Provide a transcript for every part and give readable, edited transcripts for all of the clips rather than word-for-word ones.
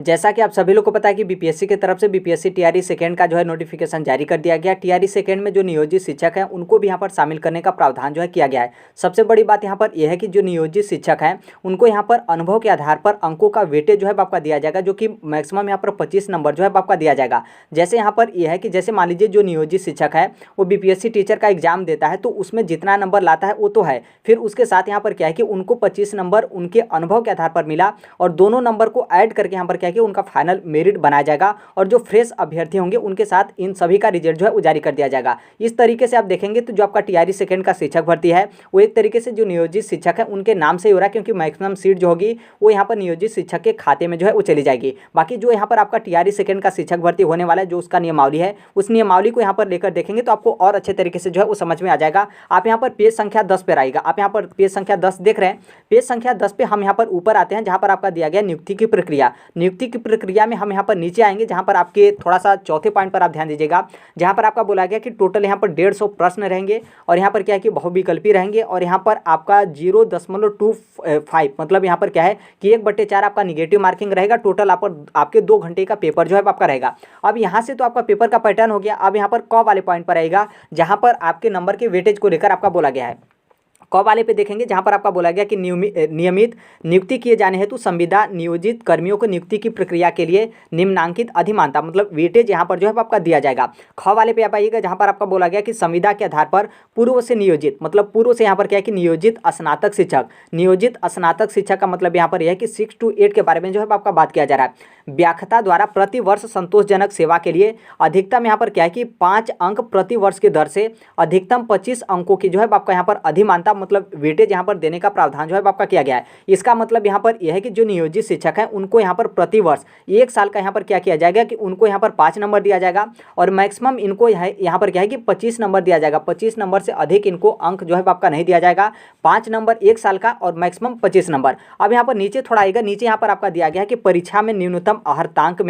जैसा कि आप सभी लोग को पता है कि बीपीएससी की तरफ से बीपीएससी टीआरई सेकंड का जो है नोटिफिकेशन जारी कर दिया गया। टीआरई सेकंड में जो नियोजित शिक्षक हैं उनको भी यहाँ पर शामिल करने का प्रावधान जो है किया गया है। सबसे बड़ी बात यहाँ पर यह है कि जो नियोजित शिक्षक हैं उनको यहाँ पर अनुभव के आधार पर अंकों का वेटेज जो है आपका दिया जाएगा, जो कि मैक्सिमम यहाँ पर 25 नंबर जो है आपका दिया जाएगा। जैसे यहाँ पर यह है कि जैसे मान लीजिए जो नियोजित शिक्षक है वो बीपीएससी टीचर का एग्जाम देता है तो उसमें जितना नंबर लाता है वो तो है, फिर उसके साथ यहाँ पर क्या है कि उनको 25 नंबर उनके अनुभव के आधार पर मिला और दोनों नंबर को ऐड करके यहाँ पर क्या है कि उनका फाइनल मेरिट बनाया जाएगा और जो फ्रेश अभ्यर्थी होंगे उनके साथ इन सभी का रिजल्ट जो है वो जारी कर दिया जाएगा। इस तरीके से आप देखेंगे तो जो आपका टीआरई सेकंड का शिक्षक भर्ती है वो एक तरीके से जो नियोजित शिक्षक है उनके नाम से ही हो रहा है, क्योंकि मैक्सिमम सीट जो होगी वो यहाँ पर नियोजित शिक्षक के खाते में जो है वो चली जाएगी। बाकी जो यहाँ पर आपका टीआरई सेकंड का शिक्षक भर्ती होने वाला है, जो उसका नियमावली है, उस नियमावली को यहाँ पर लेकर देखेंगे तो आपको और अच्छे तरीके से जो है वो समझ में आ जाएगा। आप यहाँ पर पेज संख्या 10 पर आएगा, आप यहाँ पर पेज संख्या 10 देख रहे हैं। पेज संख्या 10 पे हम यहाँ पर ऊपर आते हैं जहाँ पर आपका दिया गया नियुक्ति की प्रक्रिया। नियुक्ति की प्रक्रिया में हम यहाँ पर नीचे आएंगे जहाँ पर आपके थोड़ा सा चौथे पॉइंट पर आप ध्यान दीजिएगा, जहाँ पर आपका बोला गया कि टोटल यहाँ पर 150 प्रश्न रहेंगे और यहाँ पर क्या है कि बहुविकल्पी रहेंगे और यहाँ पर आपका 0.25 मतलब यहाँ पर क्या है कि 1/4 आपका निगेटिव मार्किंग रहेगा। टोटल आपके 2 घंटे का पेपर जो है आपका रहेगा। अब यहाँ से तो आपका पेपर का पैटर्न हो गया। अब यहाँ पर क वाले पॉइंट पर आएगा जहाँ पर आपके नंबर के वेटेज को लेकर आपका बोला गया है। क वाले पे देखेंगे जहां पर आपका बोला गया कि नियमित नियुक्ति किए जाने हेतु संविदा नियोजित कर्मियों को नियुक्ति की प्रक्रिया के लिए निम्नांकित अधिमानता मतलब वेटेज यहां पर जो है आपका दिया जाएगा। ख वाले पे आप आइएगा जहां पर आपका बोला गया कि संविदा के आधार पर पूर्व से नियोजित मतलब पूर्व से यहाँ पर क्या है कि नियोजित स्नातक शिक्षक। नियोजित स्नातक शिक्षक का मतलब यहाँ पर यह है कि 6 to 8 के बारे में जो है आपका बात किया जा रहा है। व्याख्याता द्वारा प्रति वर्ष संतोषजनक सेवा के लिए अधिकतम यहाँ पर क्या है कि 5 अंक प्रति वर्ष की दर से अधिकतम 25 अंकों की जो है आपका यहाँ पर अधिमानता मतलब वेटेज यहाँ पर देने का प्रावधान जो है आपका किया गया है। इसका मतलब यहाँ पर यह है कि जो नियोजित शिक्षक हैं उनको यहाँ पर प्रति वर्ष 1 साल का यहाँ पर क्या किया जाएगा कि उनको यहाँ पर 5 नंबर दिया जाएगा और मैक्सिमम इनको यहाँ पर क्या है कि 25 नंबर दिया जाएगा। 25 नंबर से अधिक इनको अंक जो है आपका नहीं दिया जाएगा। 5 नंबर 1 साल का और मैक्सिमम 25 नंबर। अब यहाँ पर नीचे थोड़ा आएगा, नीचे यहाँ पर आपका दिया गया है कि परीक्षा में न्यूनतम अर्हतांक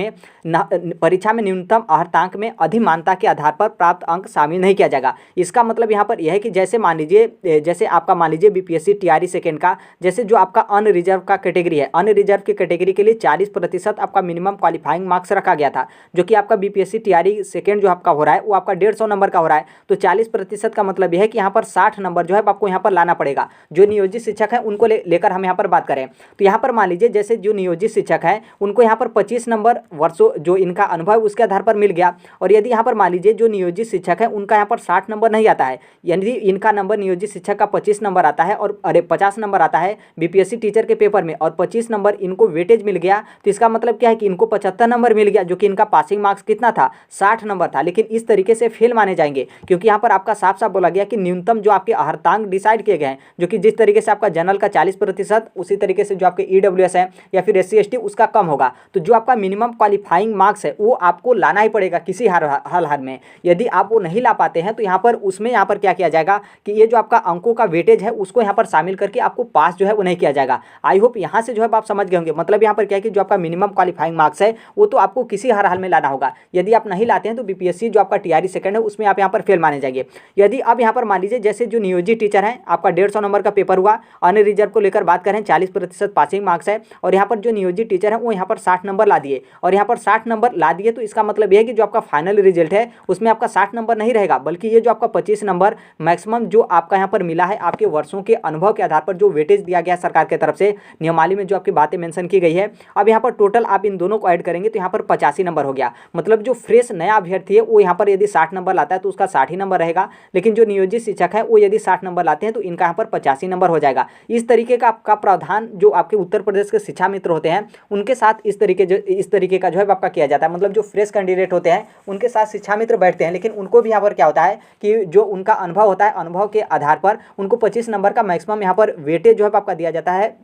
में अधिमानता के आधार पर प्राप्त अंक शामिल नहीं किया जाएगा। इसका मतलब यहाँ पर यह है कि जैसे मान लीजिए जैसे आपका मान लीजिए बीपीएससी टीआरई सेकंड का जैसे जो आपका अनरिजर्व का कैटेगरी है, अनरिजर्व की कैटेगरी के लिए 40% आपका मिनिमम क्वालिफाइंग मार्क्स रखा गया था, जो कि आपका बीपीएससी टीआरई सेकंड जो आपका हो रहा है वो आपका 150 नंबर का हो रहा है। तो 40% का मतलब यह है कि यहाँ पर 60 नंबर जो है आपको यहाँ पर लाना पड़ेगा। जो नियोजित शिक्षक है उनको लेकर हम यहाँ पर बात करें तो यहाँ पर मान लीजिए जैसे जो नियोजित शिक्षक है उनको यहाँ पर 25 नंबर वर्षों जो इनका अनुभव है उसके आधार पर मिल गया। और यदि यहाँ पर मान लीजिए जो नियोजित शिक्षक है उनका यहाँ पर 60 नंबर नहीं आता है, यदि इनका नंबर नियोजित शिक्षक का 25 नंबर आता है और 50 नंबर आता है बीपीएससी टीचर के पेपर में और 25 नंबर इनको वेटेज मिल गया, तो इसका मतलब क्या है कि इनको 75 नंबर मिल गया, जो कि इनका पासिंग मार्क्स कितना था 60 नंबर था। लेकिन इस तरीके से फेल माने जाएंगे क्योंकि यहाँ पर आपका साफ साफ बोला गया कि न्यूनतम जो आपके अर्हतांक डिसाइड किए गए हैं, जो कि जिस तरीके से आपका जनरल का 40% उसी तरीके से जो आपके ईडब्ल्यूएस है या फिर SC ST उसका कम होगा। तो जो आपका मिनिमम क्वालिफाइंग मार्क्स है वो आपको लाना ही पड़ेगा किसी हाल में। यदि आप वो नहीं ला पाते हैं तो यहाँ पर उसमें यहाँ पर क्या किया जाएगा कि ये जो आपका अंकों का वेटेज है उसको यहाँ पर शामिल करके आपको पास जो है वो नहीं किया जाएगा। आई होप यहाँ से जो है आप समझ गए होंगे। मतलब यहाँ पर क्या है कि जो आपका मिनिमम क्वालिफाइंग मार्क्स है वो तो आपको किसी हाल में लाना होगा। यदि आप नहीं लाते हैं तो बीपीएससी जो आपका टीआरई सेकंड है उसमें आप यहाँ पर फेल माने जाएंगे। यदि अब यहाँ पर मान लीजिए जैसे जो नियोजित टीचर है आपका 150 नंबर का पेपर हुआ, अन्य रिजर्व को लेकर बात करें 40% पासिंग मार्क्स है और यहाँ पर जो नियोजित टीचर है वो यहाँ पर 60 नंबर ला दिए और यहाँ पर 60 नंबर ला दिए, तो इसका मतलब यह है कि जो आपका फाइनल रिजल्ट है उसमें आपका 60 नंबर नहीं रहेगा, बल्कि ये जो आपका 25 नंबर मैक्सिमम जो आपका यहाँ पर मिला है आपके वर्षों के अनुभव के आधार पर जो वेटेज दिया गया है सरकार की तरफ से नियमावली में जो आपकी बातें मेंशन की गई है। अब यहाँ पर टोटल आप इन दोनों को ऐड करेंगे तो यहाँ पर 85 नंबर हो गया। मतलब जो फ्रेश नया अभ्यर्थी है वो यहाँ पर यदि 60 नंबर लाता है तो उसका 60 ही नंबर रहेगा, लेकिन जो नियोजित शिक्षक है वो यदि 60 नंबर लाते हैं तो इनका यहाँ पर 85 नंबर हो जाएगा। इस तरीके का आपका प्रावधान जो आपके उत्तर प्रदेश के शिक्षा मित्र होते हैं उनके साथ इस तरीके का जो है आपका किया जाता है। मतलब जो फ्रेश कैंडिडेट होते हैं उनके साथ शिक्षा मित्र बैठते हैं, लेकिन उनको भी यहाँ पर क्या होता है कि जो उनका अनुभव होता है अनुभव के आधार पर उनको 25 नंबर का मैक्सिमम यहाँ पर वेटेज जो है आपका दिया जाता है।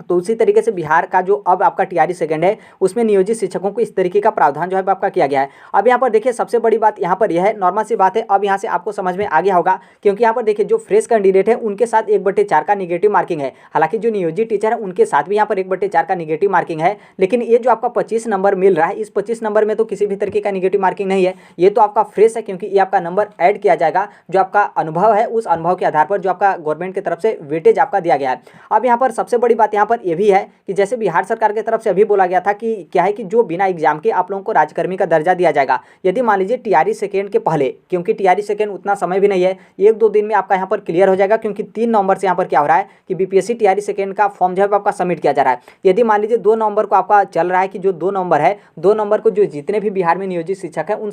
तो उसी तरीके से बिहार का जो अब आपका टीआरई सेकंड है उसमें नियोजित शिक्षकों को इस तरीके का प्रावधान जो है आपका किया गया है। अब यहाँ पर देखिए सबसे बड़ी बात यहाँ पर यह है, नॉर्मल सी बात है, अब यहाँ से आपको समझ में आ गया होगा क्योंकि यहाँ पर देखिए जो फ्रेश कैंडिडेट है उनके साथ 1/4 का निगेटिव मार्किंग है। हालांकि जो नियोजित टीचर है उनके साथ भी यहाँ पर 1/4 का निगेटिव मार्किंग है, लेकिन ये जो आपका 25 नंबर मिल रहा है इस 25 नंबर में तो किसी भी तरीके का निगेटिव मार्किंग नहीं है, ये तो आपका फ्रेश है क्योंकि ये आपका नंबर ऐड किया जाएगा जो आपका अनुभव है उस अनुभव के आधार पर जो आपका गवर्नमेंट की तरफ से वेटेज आपका दिया गया है। अब यहाँ पर सबसे बड़ी बात यहाँ पर ये भी है कि जैसे बिहार सरकार की तरफ से अभी बोला गया था कि क्या है कि जो बिना एग्जाम के आप लोगों को राज्यकर्मी का दर्जा दिया जाएगा। यदि मान लीजिए टीआरई सेकेंड के पहले, क्योंकि टीआरई सेकेंड उतना समय भी नहीं है, 1-2 दिन में आपका यहाँ पर क्लियर हो जाएगा, क्योंकि 3 नवंबर से यहाँ पर क्या हो रहा है कि बीपीएससी टीआरई सेकेंड का फॉर्म जो है आपका सबमिट किया जा रहा है। यदि मान लीजिए 2 नवंबर को आपका चल रहा है कि जो 2 नवंबर है, 2 नवंबर को जो जितने भी बिहार में नियोजित शिक्षक हैं उन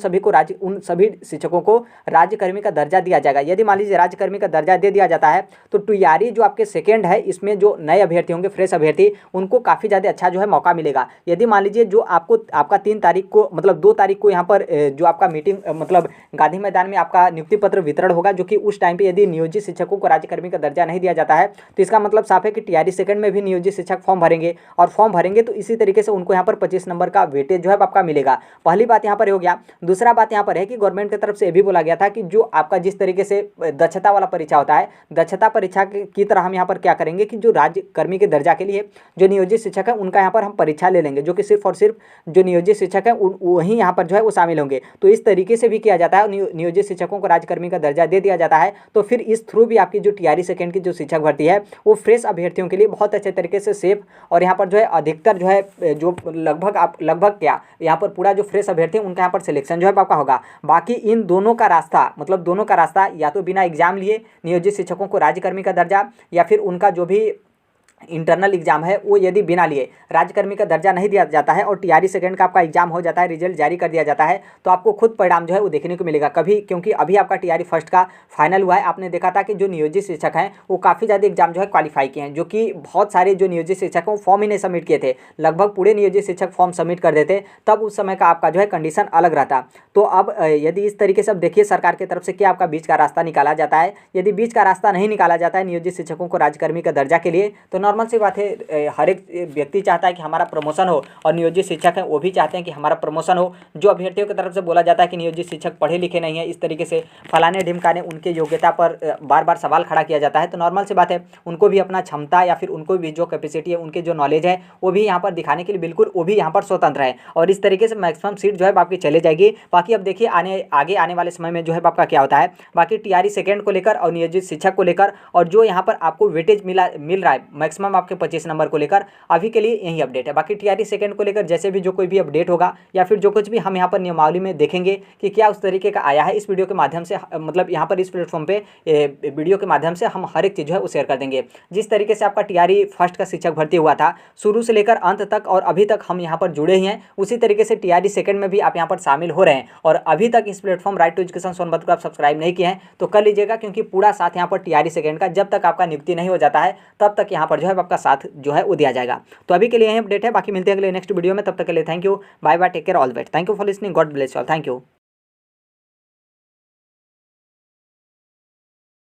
सभी शिक्षकों को राज्यकर्मी का दर्जा दिया जाएगा। यदि मान लीजिए राज्यकर्मी का दर्जा दे दिया जाता है तो टीआरई जो आपके सेकेंड है, इसमें जो नए अभ्यर्थी होंगे, फ्रेश अभ्यर्थी, उनको काफ़ी ज़्यादा अच्छा जो है मौका मिलेगा। यदि मान लीजिए जो आपका 3 तारीख को, मतलब 2 तारीख को यहाँ पर जो आपका मीटिंग, मतलब गांधी मैदान में आपका नियुक्ति पत्र वितरण होगा, जो कि उस टाइम पे यदि नियोजित शिक्षकों को राज्यकर्मी का दर्जा नहीं दिया जाता है तो इसका मतलब साफ है कि टीआरई सेकंड में भी नियोजित शिक्षक फॉर्म भरेंगे, और फॉर्म भरेंगे तो इसी तरीके से उनको यहाँ पर 25 नंबर का वेटेज जो है आपका मिलेगा। पहली बात यहाँ पर हो गया। दूसरा बात यहाँ पर है कि गवर्नमेंट की तरफ से ये भी बोला गया था कि जो आपका जिस तरीके से दक्षता वाला परीक्षा होता है, दक्षता परीक्षा की तरह हम यहाँ पर क्या करेंगे कि जो राज्यकर्मी के दर्जा के लिए जो नियोजित शिक्षक है उनका यहाँ पर हम परीक्षा ले लेंगे, जो कि सिर्फ और सिर्फ जो नियोजित शिक्षक है वही यहाँ पर जो है वो शामिल होंगे। तो इस तरीके से भी किया जाता है, नियोजित शिक्षकों को राज्यकर्मी का दर्जा दे दिया जाता है। तो फिर इस थ्रू भी आपकी जो टीआरई सेकेंड की जो शिक्षक भर्ती है वो फ्रेश अभ्यर्थियों के लिए बहुत अच्छे तरीके से सेफ, और यहाँ पर जो है अधिकतर जो है जो लगभग क्या यहाँ पर पूरा जो फ्रेश अभ्यर्थी है उनका यहाँ पर सिलेक्शन जो है आपका होगा। बाकी इन दोनों का रास्ता, मतलब दोनों का रास्ता या तो बिना एग्जाम लिए नियोजित शिक्षकों को राज्यकर्मी का दर्जा, या फिर उनका जो भी इंटरनल एग्जाम है वो यदि बिना लिए राज्यकर्मी का दर्जा नहीं दिया जाता है और टीआरई सेकेंड का आपका एग्जाम हो जाता है, रिजल्ट जारी कर दिया जाता है, तो आपको खुद परिणाम जो है वो देखने को मिलेगा कभी, क्योंकि अभी आपका टीआरई फर्स्ट का फाइनल हुआ है। आपने देखा था कि जो नियोजित शिक्षक हैं वो काफ़ी ज़्यादा एग्जाम जो है क्वालिफाई किए हैं, जो कि बहुत सारे जो नियोजित शिक्षक हैं वो फॉर्म ही नहीं सबमिट किए थे, लगभग पूरे नियोजित शिक्षक फॉर्म सबमिट कर देते, तब उस समय का आपका जो है कंडीशन अलग रहता। तो अब यदि इस तरीके से अब देखिए सरकार की तरफ से क्या आपका बीच का रास्ता निकाला जाता है। यदि बीच का रास्ता नहीं निकाला जाता है नियोजित शिक्षकों को राज्यकर्मी का दर्जा के लिए, तो नॉर्मल सी बात है, हर एक व्यक्ति चाहता है कि हमारा प्रमोशन हो, और नियोजित शिक्षक हैं वो भी चाहते हैं कि हमारा प्रमोशन हो। जो अभ्यर्थियों की तरफ से बोला जाता है कि नियोजित शिक्षक पढ़े लिखे नहीं है, इस तरीके से फलाने ढिमकाने उनके योग्यता पर बार बार सवाल खड़ा किया जाता है, तो नॉर्मल सी बात है उनको भी अपना क्षमता या फिर उनको भी जो कैपेसिटी है, उनके जो नॉलेज है वो भी यहाँ पर दिखाने के लिए बिल्कुल वो भी यहाँ पर स्वतंत्र है, और इस तरीके से मैक्सिमम सीट जो है आपकी चले जाएगी। बाकी अब देखिए आगे आने वाले समय में जो है आपका क्या होता है। बाकी टीआरई सेकेंड को लेकर और नियोजित शिक्षक को लेकर, और जो यहाँ पर आपको वेटेज मिल रहा है मैक्सिमम आपके 25 नंबर को लेकर, अभी के लिए यही अपडेट है। बाकी टीआरई सेकेंड को लेकर जैसे भी जो कोई भी अपडेट होगा या फिर जो कुछ भी हम यहाँ पर नियमावली में देखेंगे कि क्या उस तरीके का आया है, इस वीडियो के माध्यम से, मतलब यहाँ पर इस प्लेटफॉर्म पे वीडियो के माध्यम से हम हर एक चीज़ जो है वो शेयर कर देंगे। जिस तरीके से आपका टीआरई फर्स्ट का शिक्षक भर्ती हुआ था शुरू से लेकर अंत तक, और अभी तक हम यहाँ पर जुड़े ही हैं, उसी तरीके से टीआरई सेकेंड में भी आप यहाँ पर शामिल हो रहे हैं। और अभी तक इस platform right to education Sonbhadra को आप सब्सक्राइब नहीं किए हैं तो कर लीजिएगा, क्योंकि पूरा साथ यहाँ पर टीआरई सेकेंड का जब तक आपका नियुक्ति नहीं हो जाता है तब तक यहाँ पर जो है आपका साथ जो है वो दिया जाएगा। तो अभी के लिए यही अपडेट है, बाकी मिलते हैं अगले नेक्स्ट वीडियो में, तब तक के लिए thank you, bye bye, take care, all the best, thank you for listening, God bless you all, thank you.